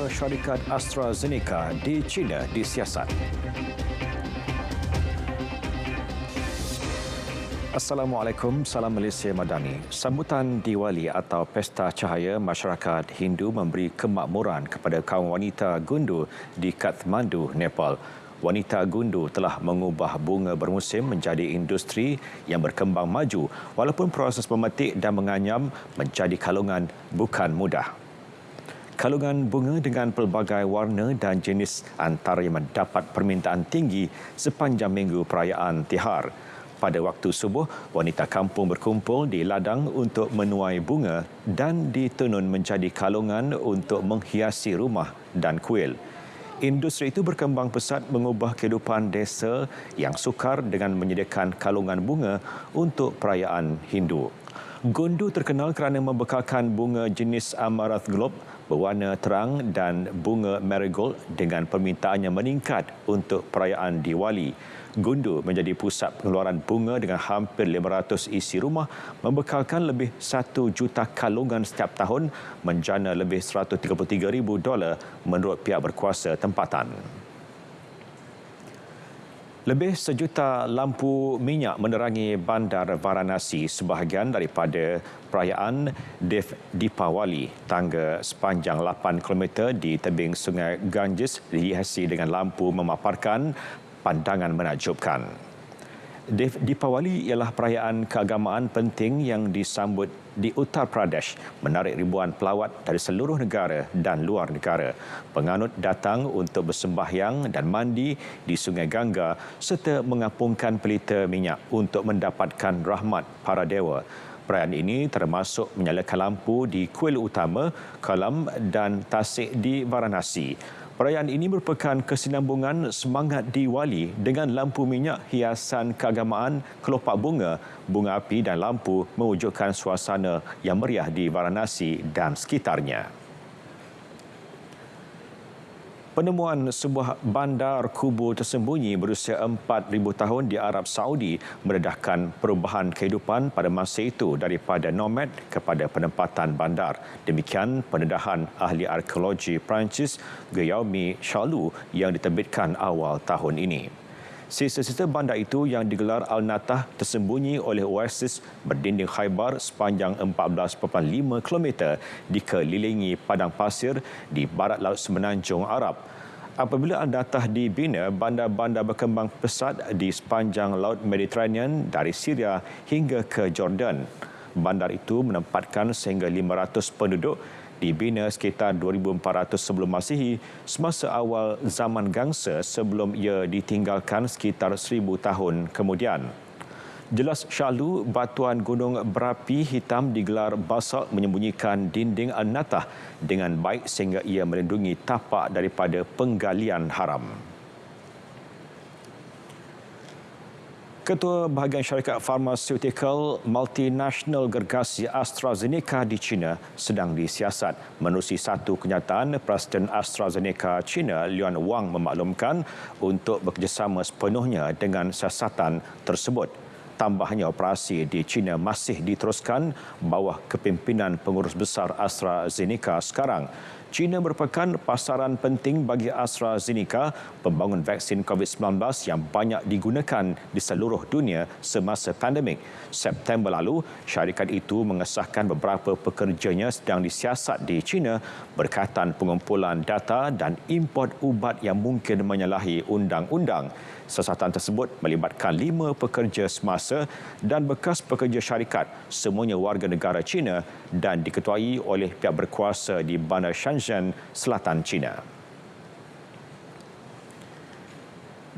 syarikat AstraZeneca di China disiasat. Assalamualaikum, salam Malaysia Madani. Sambutan Diwali atau Pesta Cahaya Masyarakat Hindu memberi kemakmuran kepada kaum wanita gundu di Kathmandu, Nepal. Wanita gundu telah mengubah bunga bermusim menjadi industri yang berkembang maju walaupun proses memetik dan menganyam menjadi kalungan bukan mudah. Kalungan bunga dengan pelbagai warna dan jenis antara yang mendapat permintaan tinggi sepanjang minggu perayaan Tihar. Pada waktu subuh, wanita kampung berkumpul di ladang untuk menuai bunga dan ditenun menjadi kalungan untuk menghiasi rumah dan kuil. Industri itu berkembang pesat mengubah kehidupan desa yang sukar dengan menyediakan kalungan bunga untuk perayaan Hindu. Gundu terkenal kerana membekalkan bunga jenis Amaranth Globe berwarna terang dan bunga marigold dengan permintaannya meningkat untuk perayaan Diwali. Gundu menjadi pusat pengeluaran bunga dengan hampir 500 isi rumah, membekalkan lebih 1 juta kalungan setiap tahun, menjana lebih $133,000 menurut pihak berkuasa tempatan. Lebih 1 juta lampu minyak menerangi bandar Varanasi, sebahagian daripada perayaan Deepawali. Tangga sepanjang 8 km di tebing Sungai Ganges dihiasi dengan lampu memaparkan pandangan menakjubkan. Deepawali ialah perayaan keagamaan penting yang disambut di Uttar Pradesh, menarik ribuan pelawat dari seluruh negara dan luar negara. Penganut datang untuk bersembahyang dan mandi di Sungai Ganga serta mengapungkan pelita minyak untuk mendapatkan rahmat para dewa. Perayaan ini termasuk menyalakan lampu di kuil utama, kolam dan tasik di Varanasi. Perayaan ini merupakan kesinambungan semangat Diwali dengan lampu minyak, hiasan keagamaan, kelopak bunga, bunga api dan lampu mewujudkan suasana yang meriah di Varanasi dan sekitarnya. Penemuan sebuah bandar kubur tersembunyi berusia 4,000 tahun di Arab Saudi mendedahkan perubahan kehidupan pada masa itu daripada nomad kepada penempatan bandar. Demikian pendedahan ahli arkeologi Perancis Guillaume Charloux yang diterbitkan awal tahun ini. Sisa-sisa bandar itu yang digelar Al-Natah tersembunyi oleh oasis berdinding khaybar sepanjang 14,5 km dikelilingi padang pasir di barat laut semenanjung Arab. Apabila Al-Natah dibina, bandar-bandar berkembang pesat di sepanjang Laut Mediterranean dari Syria hingga ke Jordan. Bandar itu menempatkan sehingga 500 penduduk, dibina sekitar 2,400 sebelum Masihi, semasa awal zaman gangsa sebelum ia ditinggalkan sekitar 1,000 tahun kemudian. Jelas Charloux, batuan gunung berapi hitam digelar basalt menyembunyikan dinding Al-Natah dengan baik sehingga ia melindungi tapak daripada penggalian haram. Ketua Bahagian Syarikat Farmaseutical Multinasional Gergasi AstraZeneca di China sedang disiasat. Menerusi satu kenyataan, Presiden AstraZeneca China Lian Wang memaklumkan untuk bekerjasama sepenuhnya dengan siasatan tersebut. Tambahnya, operasi di China masih diteruskan bawah kepimpinan pengurus besar AstraZeneca sekarang. China merupakan pasaran penting bagi AstraZeneca, pembangun vaksin COVID-19 yang banyak digunakan di seluruh dunia semasa pandemik. September lalu, syarikat itu mengesahkan beberapa pekerjanya sedang disiasat di China berkaitan pengumpulan data dan import ubat yang mungkin menyalahi undang-undang. Siasatan tersebut melibatkan 5 pekerja semasa dan bekas pekerja syarikat, semuanya warga negara China dan diketuai oleh pihak berkuasa di Bandar Shenzhen, selatan China.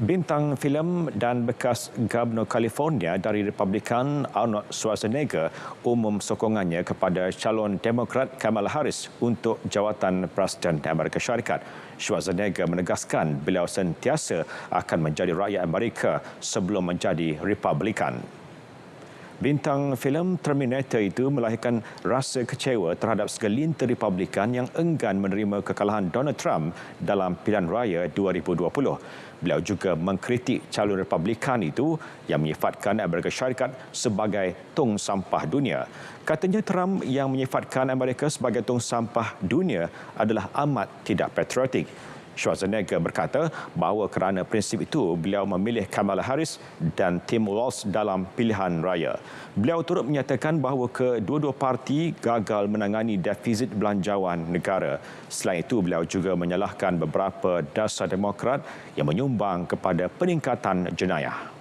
Bintang filem dan bekas Gubernur California dari Republikan Arnold Schwarzenegger umum sokongannya kepada calon Demokrat Kamala Harris untuk jawatan Presiden Amerika Syarikat. Schwarzenegger menegaskan beliau sentiasa akan menjadi rakyat Amerika sebelum menjadi Republikan. Bintang filem Terminator itu melahirkan rasa kecewa terhadap segelintir Republikan yang enggan menerima kekalahan Donald Trump dalam pilihan raya 2020. Beliau juga mengkritik calon Republikan itu yang menyifatkan Amerika Syarikat sebagai tong sampah dunia. Katanya Trump yang menyifatkan Amerika sebagai tong sampah dunia adalah amat tidak patriotik. Schwarzenegger berkata bahawa kerana prinsip itu beliau memilih Kamala Harris dan Tim Walz dalam pilihan raya. Beliau turut menyatakan bahawa kedua-dua parti gagal menangani defisit belanjawan negara. Selain itu, beliau juga menyalahkan beberapa dasar Demokrat yang menyumbang kepada peningkatan jenayah.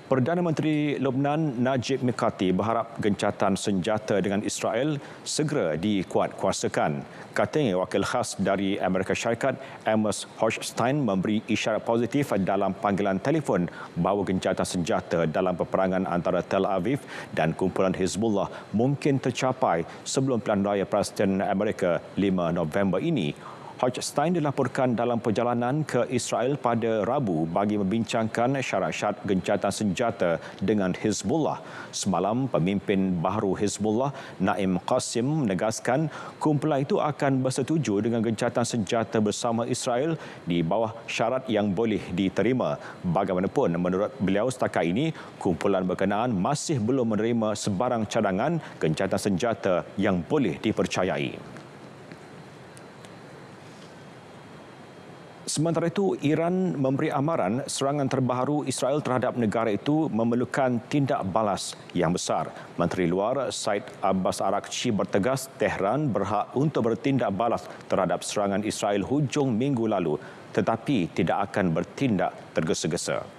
Perdana Menteri Lebanon Najib Mikati berharap gencatan senjata dengan Israel segera dikuatkuasakan. Katanya wakil khas dari Amerika Syarikat Amos Hochstein memberi isyarat positif dalam panggilan telefon bahawa gencatan senjata dalam peperangan antara Tel Aviv dan kumpulan Hezbollah mungkin tercapai sebelum pilihan raya Presiden Amerika 5 November ini. Hochstein dilaporkan dalam perjalanan ke Israel pada Rabu bagi membincangkan syarat-syarat gencatan senjata dengan Hezbollah. Semalam, pemimpin baharu Hezbollah, Naim Qasim, menegaskan kumpulan itu akan bersetuju dengan gencatan senjata bersama Israel di bawah syarat yang boleh diterima. Bagaimanapun, menurut beliau setakat ini, kumpulan berkenaan masih belum menerima sebarang cadangan gencatan senjata yang boleh dipercayai. Sementara itu, Iran memberi amaran serangan terbaru Israel terhadap negara itu memerlukan tindak balas yang besar. Menteri Luar Said Abbas Araghchi bertegas Tehran berhak untuk bertindak balas terhadap serangan Israel hujung minggu lalu, tetapi tidak akan bertindak tergesa-gesa.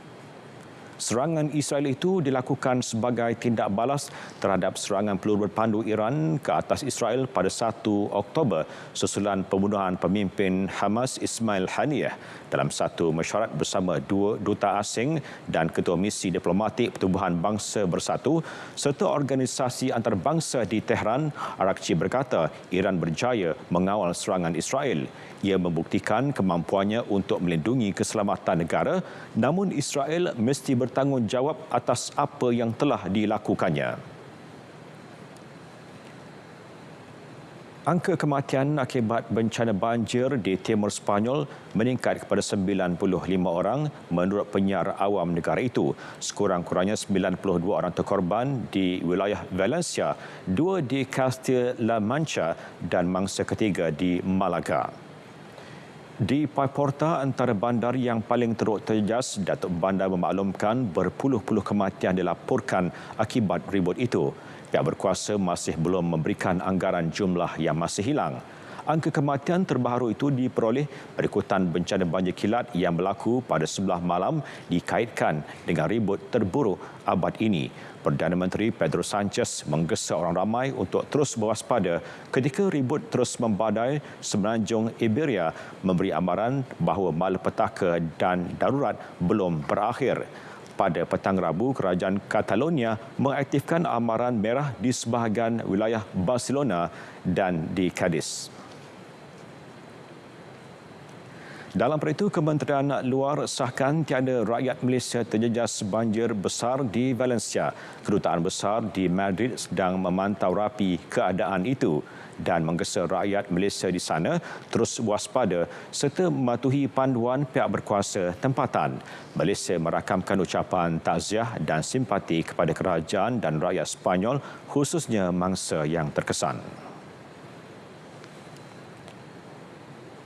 Serangan Israel itu dilakukan sebagai tindak balas terhadap serangan peluru berpandu Iran ke atas Israel pada 1 Oktober susulan pembunuhan pemimpin Hamas Ismail Haniyeh dalam satu mesyuarat bersama dua duta asing dan ketua misi diplomatik Pertubuhan Bangsa Bersatu serta organisasi antarabangsa di Tehran. Araghchi berkata Iran berjaya mengawal serangan Israel. Ia membuktikan kemampuannya untuk melindungi keselamatan negara, namun Israel mesti bertanggungjawab atas apa yang telah dilakukannya. Angka kematian akibat bencana banjir di timur Sepanyol meningkat kepada 95 orang menurut penyiar awam negara itu. Sekurang-kurangnya 92 orang terkorban di wilayah Valencia, 2 di Castilla-La Mancha dan mangsa ketiga di Malaga. Di Paiporta, antara bandar yang paling teruk terjejas, Datuk Bandar memaklumkan berpuluh-puluh kematian dilaporkan akibat ribut itu. Pihak berkuasa masih belum memberikan anggaran jumlah yang masih hilang. Angka kematian terbaru itu diperoleh berikutan bencana banjir kilat yang berlaku pada sebelah malam dikaitkan dengan ribut terburuk abad ini. Perdana Menteri Pedro Sanchez menggesa orang ramai untuk terus berwaspada ketika ribut terus membadai semenanjung Iberia, memberi amaran bahawa malapetaka dan darurat belum berakhir. Pada petang Rabu, Kerajaan Catalonia mengaktifkan amaran merah di sebahagian wilayah Barcelona dan di Cadiz. Dalam perkara itu, Kementerian Luar sahkan tiada rakyat Malaysia terjejas banjir besar di Valencia. Kedutaan besar di Madrid sedang memantau rapi keadaan itu dan menggesa rakyat Malaysia di sana terus waspada serta mematuhi panduan pihak berkuasa tempatan. Malaysia merakamkan ucapan takziah dan simpati kepada kerajaan dan rakyat Sepanyol, khususnya mangsa yang terkesan.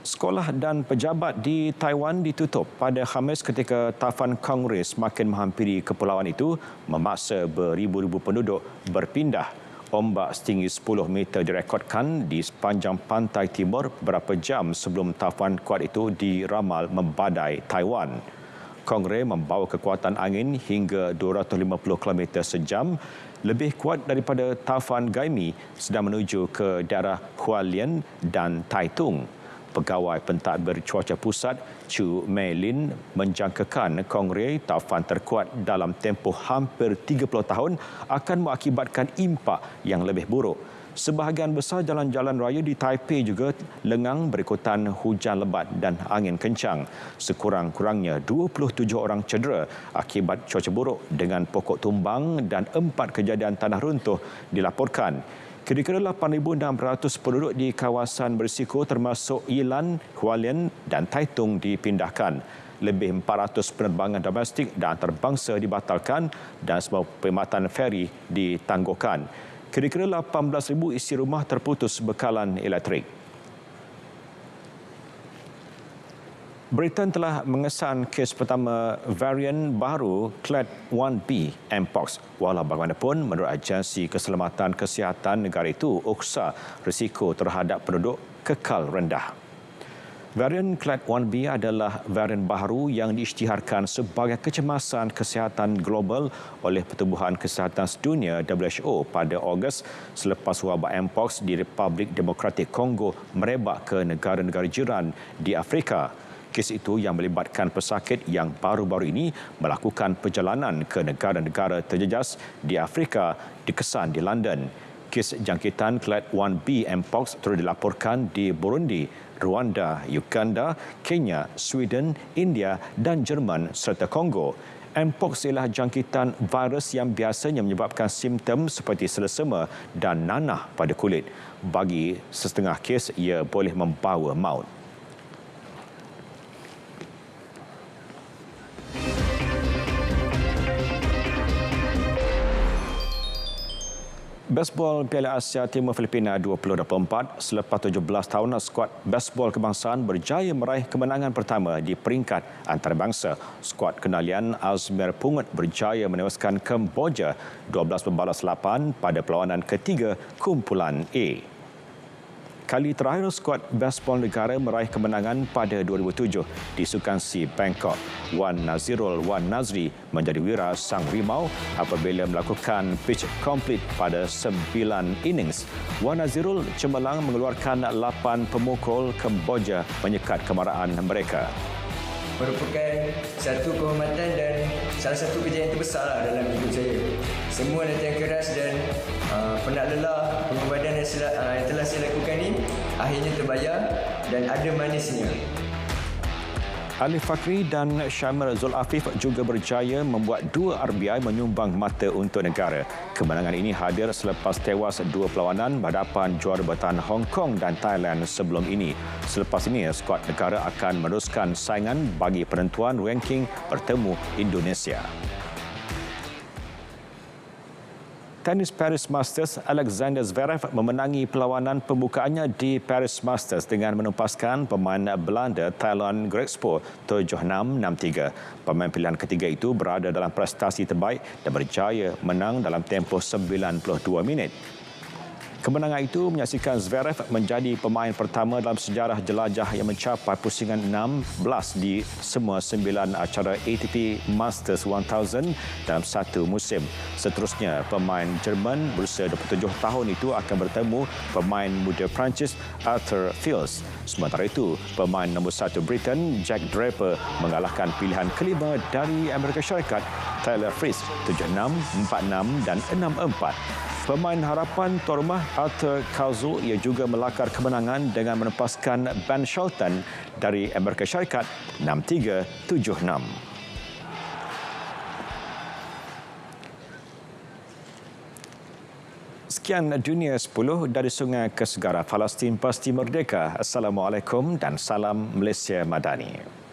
Sekolah dan pejabat di Taiwan ditutup pada Khamis ketika taufan Kongres makin menghampiri kepulauan itu memaksa beribu-ribu penduduk berpindah. Ombak setinggi 10 meter direkodkan di sepanjang pantai timur beberapa jam sebelum taufan kuat itu diramal membadai Taiwan. Kongres membawa kekuatan angin hingga 250 km sejam, lebih kuat daripada taufan Gaimi sedang menuju ke daerah Hualien dan Taitung. Pegawai Pentadbir Cuaca Pusat Chu Mei Lin menjangkakan Kongres taufan terkuat dalam tempoh hampir 30 tahun akan mengakibatkan impak yang lebih buruk. Sebahagian besar jalan-jalan raya di Taipei juga lengang berikutan hujan lebat dan angin kencang. Sekurang-kurangnya 27 orang cedera akibat cuaca buruk dengan pokok tumbang dan 4 kejadian tanah runtuh dilaporkan. Kira-kira 8,600 penduduk di kawasan berisiko termasuk Yilan, Hualien dan Taitung dipindahkan. Lebih 400 penerbangan domestik dan antarabangsa dibatalkan dan semua perkhidmatan feri ditangguhkan. Kira-kira 18,000 isi rumah terputus bekalan elektrik. Britain telah mengesan kes pertama varian baru Clade 1B Mpox. Walau bagaimanapun, menurut Agensi Keselamatan Kesihatan negara itu, uksa risiko terhadap penduduk kekal rendah. Varian Clade 1B adalah varian baru yang diisytiharkan sebagai kecemasan kesihatan global oleh Pertubuhan Kesihatan Sedunia WHO pada Ogos selepas wabak Mpox di Republik Demokratik Kongo merebak ke negara-negara jiran di Afrika. Kes itu yang melibatkan pesakit yang baru-baru ini melakukan perjalanan ke negara-negara terjejas di Afrika dikesan di London. Kes jangkitan Clade 1B Mpox turut dilaporkan di Burundi, Rwanda, Uganda, Kenya, Sweden, India dan Jerman serta Kongo. Mpox ialah jangkitan virus yang biasanya menyebabkan simptom seperti selesema dan nanah pada kulit. Bagi setengah kes, ia boleh membawa maut. Baseball Piala Asia Timur Filipina 2024 selepas 17 tahun skuad baseball kebangsaan berjaya meraih kemenangan pertama di peringkat antarabangsa. Skuad kenalian Azmir Pungut berjaya menewaskan Kemboja 12-8 pada perlawanan ketiga kumpulan A. Kali terakhir skuad baseball negara meraih kemenangan pada 2007 di Sukan C Bangkok. Wan Nazirul Wan Nazri menjadi wira sang rimau apabila melakukan pitch complete pada 9 innings. Wan Nazirul cemerlang mengeluarkan 8 pemukul Kemboja menyekat kemarahan mereka. Merupakan satu kehormatan dan salah satu kejayaan terbesar dalam hidup saya. Semua latihan keras dan penat lelah pengorbanan yang telah saya lakukan ini akhirnya terbayar dan ada manisnya. Alif Fakri dan Syamir Zulafif juga berjaya membuat 2 RBI menyumbang mata untuk negara. Kemenangan ini hadir selepas tewas 2 perlawanan berhadapan juara bertahan Hong Kong dan Thailand sebelum ini. Selepas ini, skuad negara akan meneruskan saingan bagi penentuan ranking bertemu Indonesia. Tenis Paris Masters, Alexander Zverev memenangi perlawanan pembukaannya di Paris Masters dengan menempaskan pemain Belanda Thailand Grexpo 7-6, 6-3. Pemain pilihan ketiga itu berada dalam prestasi terbaik dan berjaya menang dalam tempoh 92 minit. Kemenangan itu menyaksikan Zverev menjadi pemain pertama dalam sejarah jelajah yang mencapai pusingan 16 di semua 9 acara ATP Masters 1000 dalam satu musim. Seterusnya, pemain Jerman berusia 27 tahun itu akan bertemu pemain muda Perancis Arthur Fils. Sementara itu, pemain nombor 1 Britain Jack Draper mengalahkan pilihan kelima dari Amerika Syarikat Taylor Fritz 7-6, 4-6 dan 6-4. Pemain harapan tuan rumah Arthur Cauzo ia juga melakar kemenangan dengan menempaskan Ben Shelton dari Amerika Syarikat 6-3, 7-6. Sekian Dunia 10 dari Sungai ke Segara. Palestin pasti merdeka. Assalamualaikum dan salam Malaysia Madani.